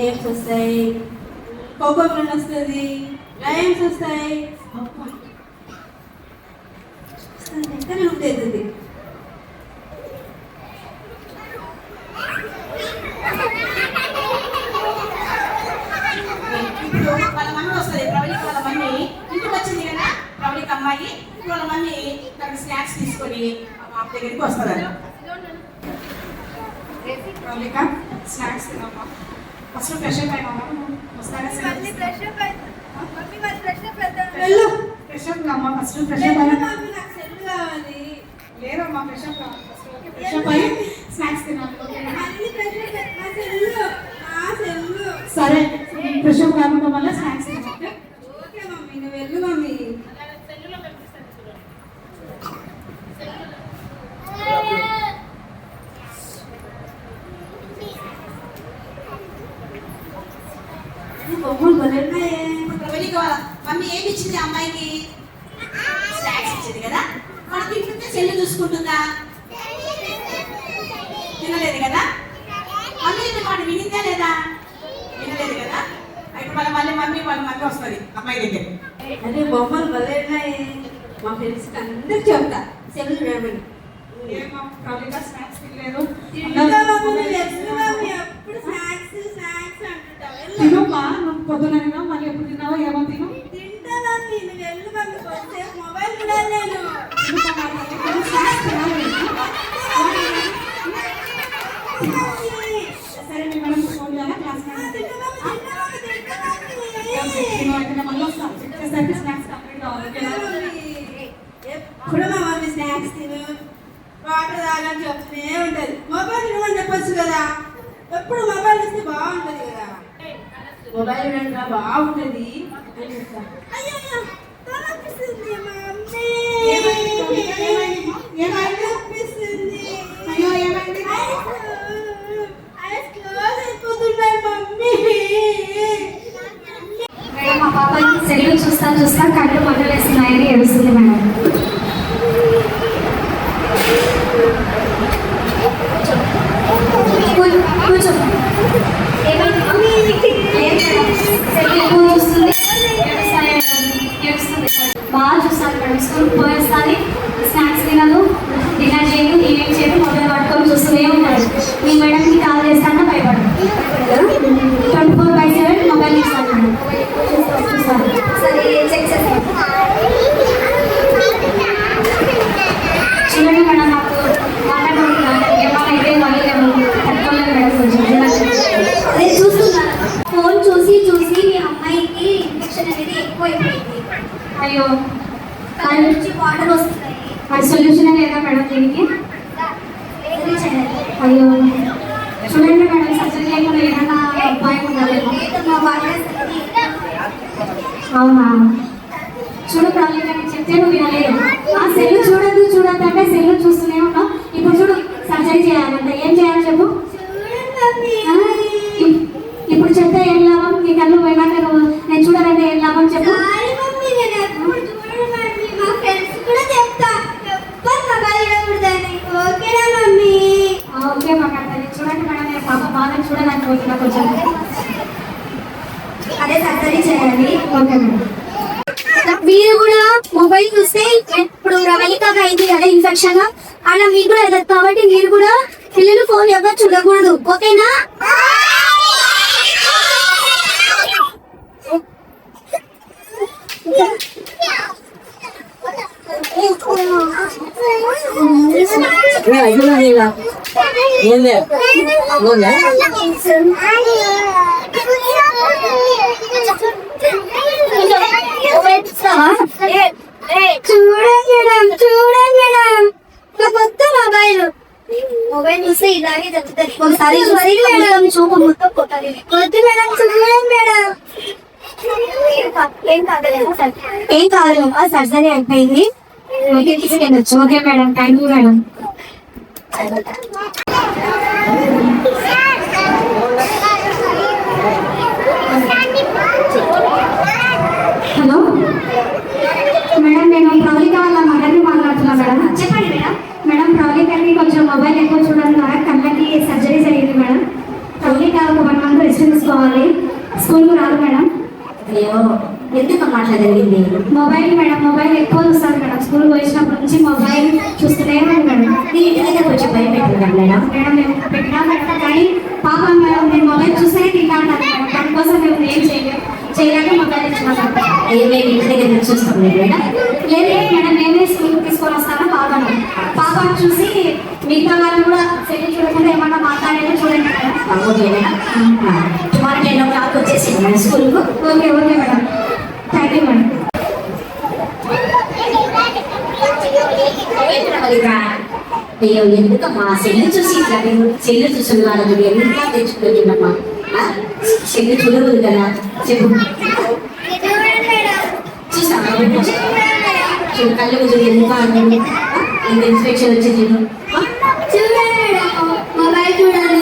Games వస్తాయి, kho kho run వస్తుంది, rhymes వస్తాయి, ఎక్కడ ఉంటుంది. ఇప్పుడు వాళ్ళ మమ్మీ వస్తుంది, ప్రవళిక వాళ్ళ మమ్మీ ఇంటికి వచ్చింది కదా, ప్రవళిక అమ్మాయి వాళ్ళ మమ్మీ తనకి స్నాక్స్ తీసుకొని మా దగ్గరికి వస్తుంది. ప్రవళిక స్నాక్స్ తినమ్మా, ఫస్ట్ ఫ్రెష్ అప్ అయినా వస్తారా? ఫ్రెష్ అప్ అమ్మా, ఫస్ట్ ఫ్రెష్ అప్ అయినా లేదమ్మా, ఫ్రెష్ అప్ ఫ్రెష్ అప్ అయ్యి స్నాక్స్ తినాలి. సరే, ఫ్రెష్ అప్ కాకుండా వల్ల స్నాక్స్ తినాలి. ఓకే మమ్మీ, నువ్వు వెళ్ళు మమ్మీ. బొమ్మలు బలున్నాయే. ప్రవళిక మమ్మీ ఏమి ఇచ్చింది అమ్మాయికి? స్నాక్స్ ఇచ్చింది కదా. మనకి తింటుంటే సెల్లు చూసుకుంటుందా? తినలేదు కదా. మమ్మీ మాట వినిందా లేదా? వినలేదు కదా. ఇప్పుడు వాళ్ళ మమ్మీ వస్తుంది అమ్మాయి దగ్గర. అదే బొమ్మలు బలున్నాయే. మా ఫ్రెండ్స్ అందరికి చెప్తా సెల్లు చూడమని. ప్రవళిక స్నాక్స్ తినలేదు. తినమ్మా, నువ్వు పొద్దున తిన్నావు, మళ్ళీ ఎప్పుడు తిన్నావో ఏమో తిను. సరే, మీ మేడం ఫోన్ చేయాలా? క్లాస్ మళ్ళీ వస్తాను, వచ్చేసరికి స్నాక్స్ కంప్లీట్ కావాలి. ఎప్పుడు మా మమ్మీ స్నాక్స్ తిను, వాటర్ తాగని చెప్తూనే ఉంటుంది. మొబైల్ ఇవ్వమని చెప్పొచ్చు కదా. ఎప్పుడు మొబైల్ ఇస్తే బాగుంటుంది కదా. మొబైల్ ఇవ్వడం బాగుంటుంది. మేడం, మా పాపకి సెల్లు చూస్తా కళ్ళు మంటలేస్తున్నాయని ఏడుస్తుంది మేడం. కూర్చో. బాగా చూస్తాను మేడం. స్కూల్కి పోయేస్తాను, స్నాక్స్ తినదు, డిన్నర్ చేయదు, ఏమేం చేయదు, మొబైల్ పట్టుకొని చూస్తూనే ఉంటాడు. మీ మేడంకి కాల్ చేస్తాను, భయపడదు. 24/7 మొబైల్ ఇస్తాను మేడం. చూస్తాను. సరే, చెక్ చేస్తాను. చూడండి మేడం, నాకు మాట్లాడుకుంటున్నాను. ఏమైనా ఇదే మళ్ళీ తట్టుకోలేదు మేడం. కొంచెం అదే చూస్తున్నాను. ఫోన్ చూసి మీ అమ్మాయికి ఇన్ఫెక్షన్ అనేది ఎక్కువైపోయింది. అయ్యో, దాని నుంచి వాటర్ వస్తున్నాయి. మరి సొల్యూషన్ లేదా మేడం దీనికి? అయ్యో, చూడండి మేడం, సర్జరీ లేకుండా ఏదైనా ఉపాయం ఉండాలి. అవునా? చూడు ప్రవళిక, నేను చెప్తే నువ్వు వినలేదు. ఆ సెల్లు చూడద్దు అంటే సెల్లు చూస్తూనే ఉన్నావు. ఇప్పుడు చూడు, సర్జరీ చేయాలంటే ఏం చేయాలి చెప్పు? ఇప్పుడు చెప్తే ఏం లాభం? నీ కళ్ళు పోయినాక నేను చూడాలంటే ఏం లాభం చెప్పు? ఓకే మాట్లాడతాను. చూడండి మేడం, నేను పాప బాగా చూడాలనుకుంటున్నా కొంచెం. అదే సర్జరీ చేయాలి. Okay madam. మీరు కూడా మొబైల్ చూస్తే ఇప్పుడు ప్రవళికగా అయింది కదా ఇన్ఫెక్షన్, అలా మీకు కూడా ఎదదు. కాబట్టి మీరు కూడా పిల్లలు ఫోన్ ఎవరు చూడకూడదు. ఓకేనా? చూడండి మేడం, కొత్త మొబైల్ చూస్తే ఇలాగే జరుగుతుంది. ఒకసారి మేడం చూపు మొత్తం కొట్టాలి. కొద్ది మేడం, చూడండి మేడం. ఏం కాదు, సర్జరీ అయిపోయింది. తీసుకెళ్ళచ్చు. Okay madam, thank you madam. Hello madam, నేను ప్రవళిక వాళ్ళ మదర్ని మాట్లాడుతున్నా మేడం. చెప్పండి మేడం. మేడం, ప్రవళికకి కొంచెం మొబైల్ ఎక్కువ చూడడం ద్వారా కళ్ళకి సర్జరీ జరిగింది మేడం. ప్రవళిక ఒక 1 month రెస్ట్ తీసుకోవాలి. స్కూల్కి రాదు మేడం. అయ్యో ఎందుకమ్మా అట్లా జరిగింది? మొబైల్ మేడం, మొబైల్ ఎక్కువ చూస్తారు మేడం. స్కూల్కి వచ్చినప్పటి నుంచి మొబైల్ చూస్తూనే ఉంది మేడం. నీ ఇంటి దగ్గర కొంచెం భయం పెట్టిందా మేడం? మేడం మేము పెట్టినా మేడం, కానీ పాపం మేడం నేను మొబైల్ చూస్తేనే తింటా ఉంటాను మేడం. దానికోసం మేము ఏం చేయలేక మొబైల్ ఇచ్చిన మేము ఇంటి దగ్గర నుంచి చూస్తాం మేడం. లేదు మేడం, మేమే స్కూల్కి తీసుకొని వస్తాను పాపను. పాపను చూసి మిగతా వాళ్ళు కూడా సెల్ చూడకుండా ఏమన్నా మాట్లాడేది చూడండి madam. Okay madam. Tomorrow 10 o'clock వచ్చేసింది మన స్కూల్కు. Okay okay madam, thank you madam. అయ్యో ఎందుకమ్మా సెల్లు చూసి ఇట్లా నేను సెల్లు చూస్తున్నాను చూడు ఎందుకు తెచ్చుకుంటున్నమ్మా? సెల్లు చూడకూడదు కదా, చెప్పు. చూసావా చూడు కళ్ళు చూడు ఎందుకు ఎంత ఇన్స్పెక్షన్ వచ్చి చూడు. చూడండి మేడం, మొబైల్ చూడాలి.